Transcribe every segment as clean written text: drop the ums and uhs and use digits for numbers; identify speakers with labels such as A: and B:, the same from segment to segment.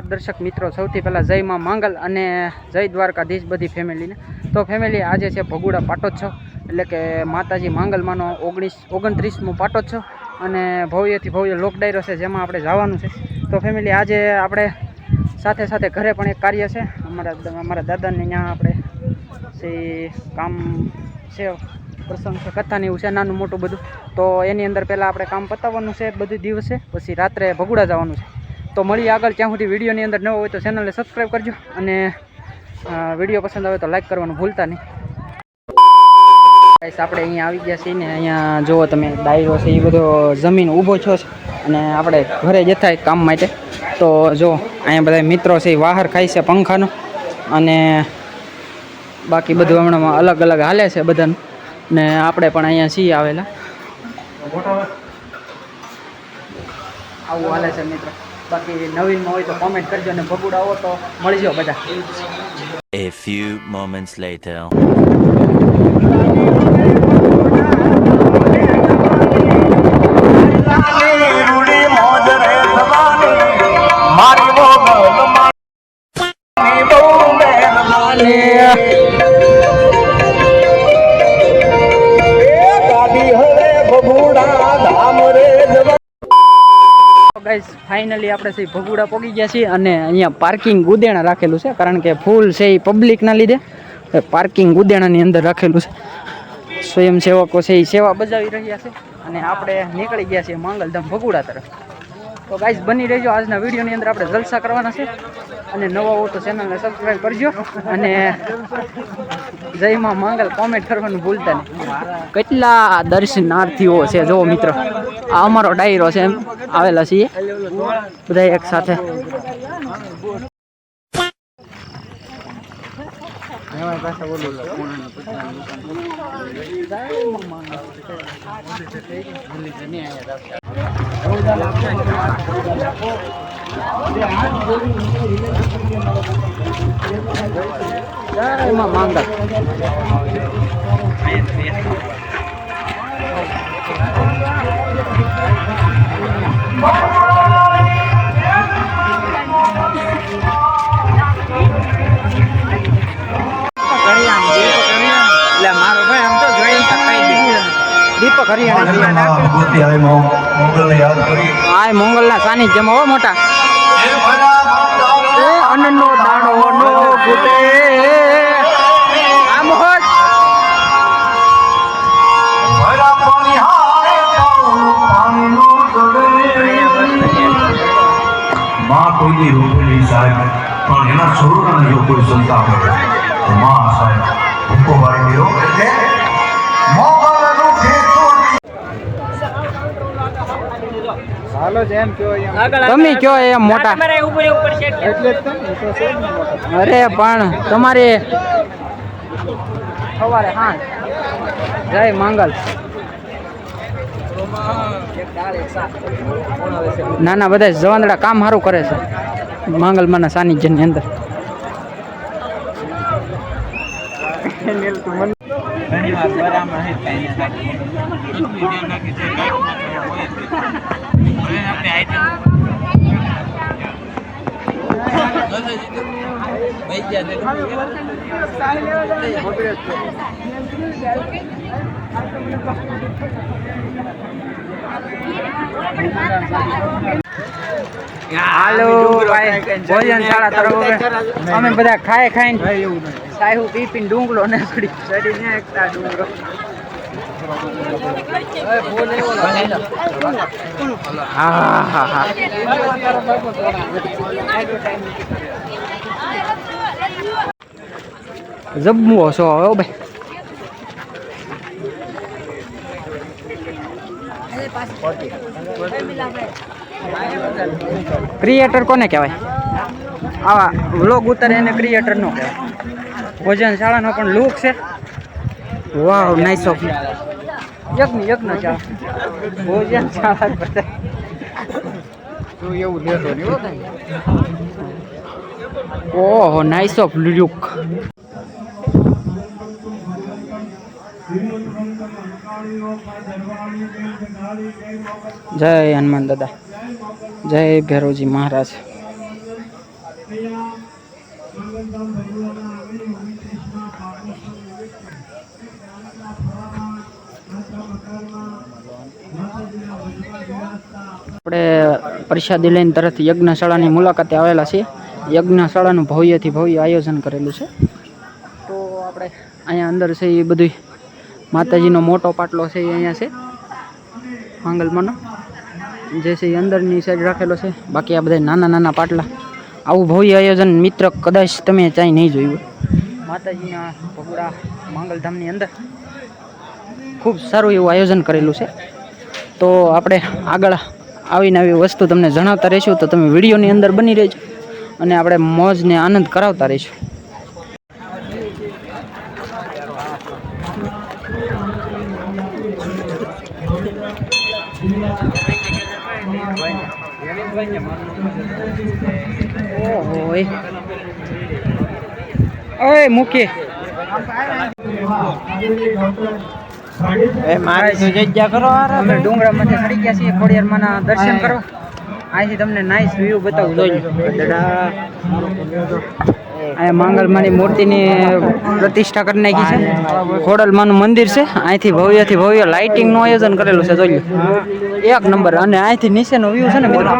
A: દર્શક મિત્રો, સૌથી પહેલાં જય માં માંગલ અને જય દ્વારકાધીશ બધી ફેમિલીને. તો ફેમિલી, આજે છે ભગુડા પાટોત્સવ, એટલે કે માતાજી માંગલમાંનો 29મો પાટોત્સવ અને ભવ્યથી ભવ્ય લોક ડાયરો છે, જેમાં આપણે જવાનું છે. તો ફેમિલી, આજે આપણે સાથે સાથે ઘરે પણ એક કાર્ય છે અમારા દાદાને. ત્યાં આપણે કામ છે, પ્રસંગ છે, કથાને એવું છે, નાનું મોટું બધું. તો એની અંદર પહેલાં આપણે કામ પતાવવાનું છે બધું દિવસે, પછી રાત્રે ભગુડા જવાનું છે. તો મળીએ આગળ. ત્યાં સુધી વિડીયોની અંદર ન હોય તો ચેનલને સબસ્ક્રાઈબ કરજો અને વિડીયો પસંદ આવે તો લાઈક કરવાનું ભૂલતા નહીં. આપણે અહીંયા આવી ગયા છીએ ને, અહીંયા જુઓ તમે ડાયરો છે એ બધો જમીન ઊભો છો છે અને આપણે ઘરે જતા કામ માટે. તો જો અહીંયા બધા મિત્રો છે એ વાહર ખાય છે પંખાનો, અને બાકી બધું હમણાં અલગ અલગ હાલે છે બધાનું. ને આપણે પણ અહીંયા છીએ આવેલા, આવું હાલે છે મિત્રો. બાકી નવીનમાં હોય તો કોમેન્ટ કરજો અને ભગુડા આવો તો મળજો બધા.
B: A few moments later.
A: Finally આપણે છે ભગુડા પહોંચી ગયા છીએ અને અહીંયા પાર્કિંગ ગુદેણા રાખેલું છે, કારણ કે ફૂલ છે એ પબ્લિકના લીધે પાર્કિંગ ગુદેણાની અંદર રાખેલું છે. સ્વયંસેવકો છે એ સેવા બજાવી રહ્યા છે અને આપણે નીકળી ગયા છીએ માંગલધામ ભગુડા તરફ. તો ગાઈઝ બની રહેજો. આજના વિડીયોની અંદર આપણે જલસા કરવાના છે, અને નવા હો તો ચેનલને સબસ્ક્રાઈબ કરજો અને જય માં માંગલ કોમેન્ટ કરવાનું ભૂલતા નહીં. કેટલા દર્શનાર્થીઓ છે જો મિત્રો, આ અમારો ડાયરો છે, એમ આવેલા છીએ બધા એક સાથે. એમાં માંગલ દીપક હરિયાણા મોંગલ ના સાનિધ્યમાં હો મોટા. અન્નનો દાણો નો ફૂટે આમ હોત
C: માં કોઈની રોકેલી સાહેબ, પણ એના છોકરાને જો કોઈ સંતાપ હોય તો માં સાહેબ ભૂકો વાળી દેવો એટલે
A: તમે કયો એમ મોટા. અરે પણ તમારે સવારે હા જય માંગલ. નાના બધા જવાનડા કામ સારું કરે છે માંગલમાંના સાનિધ્યની અંદર. હાલો ભાઈ, ભોજનશાળા તરફ અમે બધા ખાઈ ખાઈને સાયુ પી પીને ડુંગળો ને ચડીને એકતા ડુંગળો. હા હા હા જમવો છો હવે ભાઈ. ક્રિએટર કોને કહેવાય? આવા વ્લોગ ઉતારે એને ક્રિએટર નો કહેવાય. ભોજનશાળાનો પણ લુક છે. વાવ, નાઇસ ઓફ. યજ્ઞ ચા ભોજનશાળા બધા એવું લેતો નહીં. ઓહો, નાઇસ ઓફ લુક. જય હનુમાન દાદા, જય ભૈરવજી મહારાજ. આપણે પ્રસાદી લઈને તરત યજ્ઞશાળાની મુલાકાતે આવેલા છીએ. યજ્ઞશાળાનું ભવ્યથી ભવ્ય આયોજન કરેલું છે. તો આપણે અહીંયા અંદર છે એ બધું માતાજીનો મોટો પાટલો છે એ અહીંયા છે માંગલમાંનો, જે છે એ અંદરની સાઈડ રાખેલો છે. બાકી આ બધા નાના નાના પાટલા. આવું ભવ્ય આયોજન મિત્ર કદાચ તમે ચાઈ નહીં જોયું. માતાજીના ભગુડા માંગલધામની અંદર ખૂબ સારું એવું આયોજન કરેલું છે. તો આપણે આગળ આવીને આવી વસ્તુ તમને જણાવતા રહીશું. તો તમે વિડીયોની અંદર બની રહેજો અને આપણે મોજને આનંદ કરાવતા રહીશું. ઓય મૂકી અમે ડુંગરામાંથી ચડી ગયા છીએ ખોડિયારમાંના દર્શન કરો. અહીંથી તમને નાઇસ વ્યૂ બતાવું. જોઈ અહીંયા માંગલમાની મૂર્તિની પ્રતિષ્ઠા કરી નાખી છે. ખોડલમાનું મંદિર છે. અહીંથી ભવ્યથી ભવ્ય લાઇટિંગનું આયોજન કરેલું છે. જોઈ એક નંબર. અને અહીંથી નીચેનો વ્યૂ છે ને મિત્રો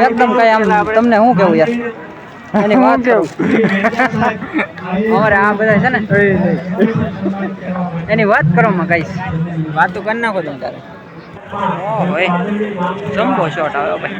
A: એકદમ કઈ આમ તમને શું કેવું યાર એની વાત કરું. અમારે આ બધા છે ને એની વાત કરવામાં કહીશ. વાતો કરી નાખો તમે તારે. ઓય જમ્બો શોટ આવ્યો ભાઈ.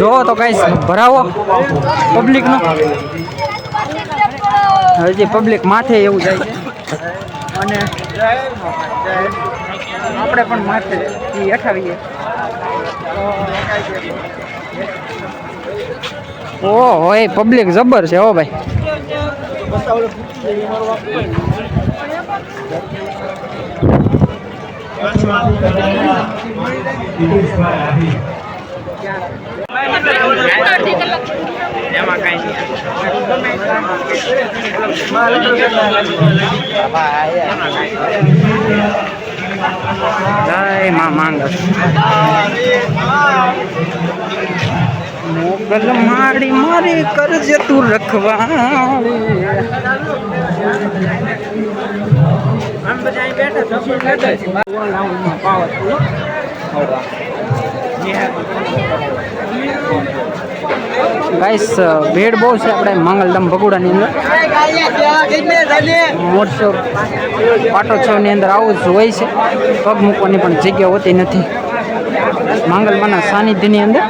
A: જો તો કઈ ભરાવો પબ્લિકનો. હજી પબ્લિક માથે એવું જાય છે અને આપણે પણ માથે અઠાવીએ. ઓહો એ પબ્લિક જબર છે હો ભાઈ. જય માં માંગલ. મોગલ મારી મારી કરજે તું રખવાળી. ગાઈસ ભીડ બહુ છે આપણે માંગલધામ ભગુડાની અંદર. મોટો પાટોત્સવની અંદર આવું જ હોય છે. પગ મૂકવાની પણ જગ્યા હોતી નથી માંગલમાના સાનિધ્યની અંદર.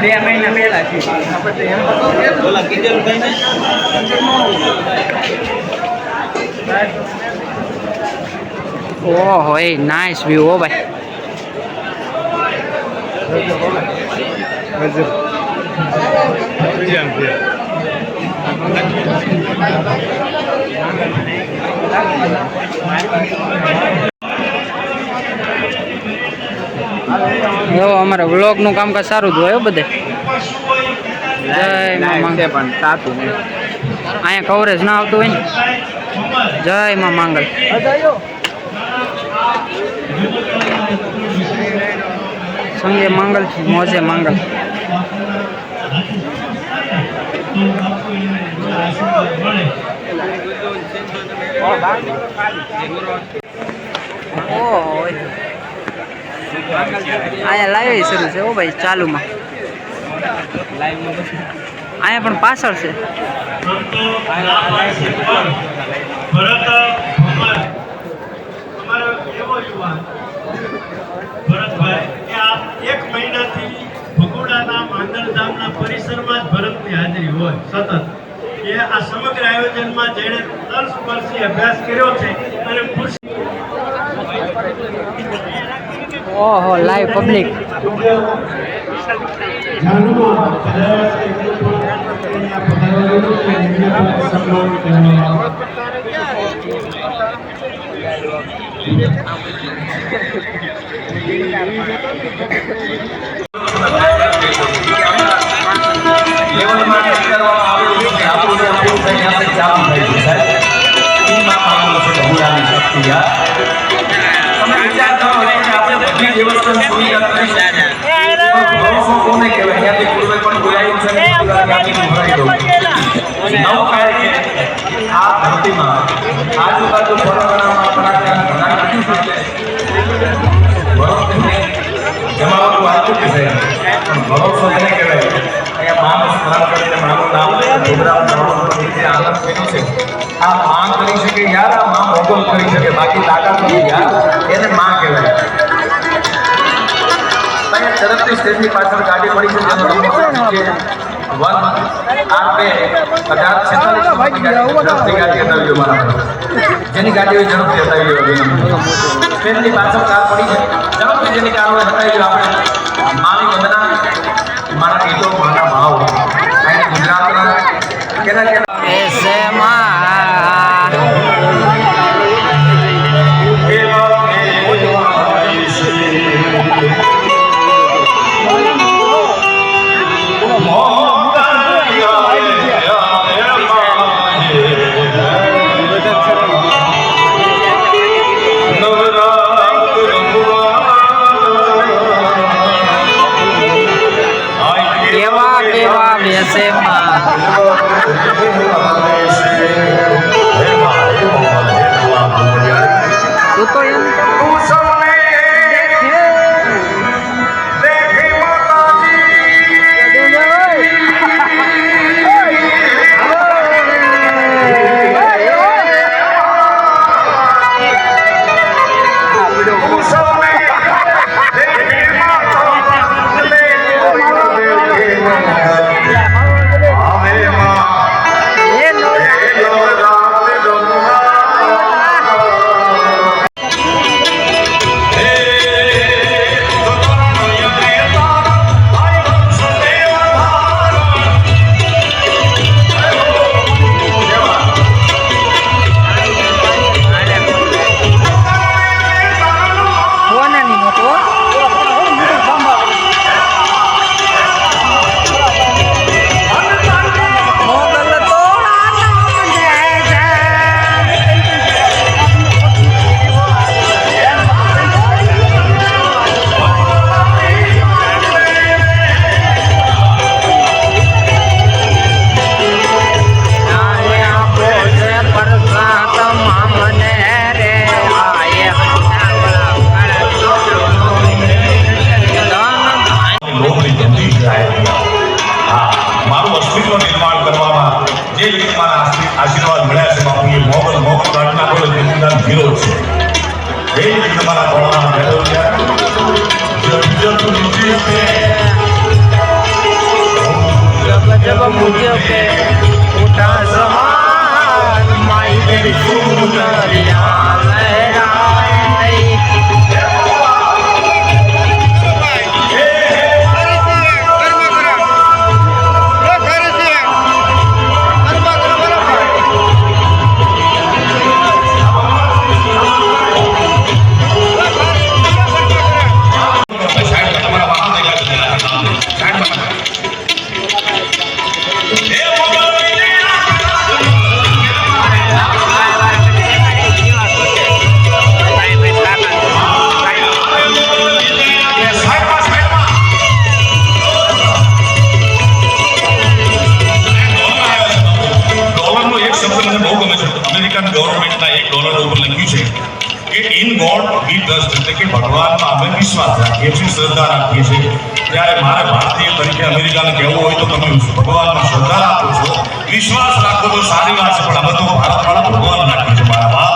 A: બે મહિના પહેલા ઓહો એ નાઇસ વ્યૂ હો ભાઈ. અમારે વ્લોગનું કામકાજ સારું જ હોય બધે. જય માં પણ સાચું અહીંયા કવરેજ ના આવતું હોય ને. જય માં માંગલ. સંગે માંગલ મોજે માંગલ. અહીંયા લાઈવ શરૂ છે ઓ ભાઈ ચાલુમાં. અહીંયા પણ પાછળ છે.
D: એક મહિનાથી ભગોડાના માંગલધામના પરિસરમાં જ ભરતની હાજરી હોય સતત. એ આ સમગ્ર આયોજનમાં જેણે તલસ્પર્શી અભ્યાસ કર્યો છે અને
A: ઓહો લાઈવ પબ્લિક.
C: લેવલમાં છે યાર. તમે વિચાર કરો કે આપણે બધી વ્યવસ્થા સુવિધા કરી છે. પણ ભરોસો કોને કહેવાય? ત્યાંથી પૂર્વે પણ બોલાયું છે ને ત્યાંથી હું ભરાઈ દઉં. નવ કાય કે આ ધરતીમાં આજુબાજુ ફરવાના આપણા ત્યાં ઘણા નથી છે. બરોબર જમાવટું આવતું જ છે પણ ભરોસો એને કહેવાય. અહીંયા માનું સ્મરણ કરીને મારું નામ છોકરાઓ આનંદ કર્યો છે. આ માં કરી શકે યાર, આ માં મોગલ કરી શકે, બાકી તાકાત નથી યાર, એને માં કહેવાય. અહીંયા તરફથી સ્ટેજની પાછળ ગાડી પડી છે જેનો નંબર છે 1 જેની ગાડી હોય ઝડપથી હટાવી લેવા. સ્ટેજની પાછળ કાર પડી છે, ઝડપથી જેની કાર હોય હટાવી લો. આપણે માની વંદના, મારા ગીતો, મારા ભાવ અહીં ગુજરાતના કેના આશીર્વાદ મળ્યા છે બાપુ. એ મોગલ ઘાટના કોઈ જમીનદાર હીરો છે. એ તમારા કોળામાં બેઠો છે. जब मुझे पे उठा समान माई तेरी सुंदरिया लहराए ભગવાનમાં અમે વિશ્વાસ રાખીએ છીએ, શ્રદ્ધા રાખીએ છીએ. ત્યારે મારે ભારતીય તરીકે અમેરિકાને કહેવું હોય તો તમે ભગવાનમાં શ્રદ્ધા રાખો છો, વિશ્વાસ રાખો તો સારી વાત છે, પણ અમે તો ભારતવાળા ભગવાન રાખીએ છીએ મારા બાપ.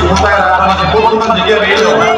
C: મોટા રાખવા માટે પોતાની જગ્યાએ રહી જાઓ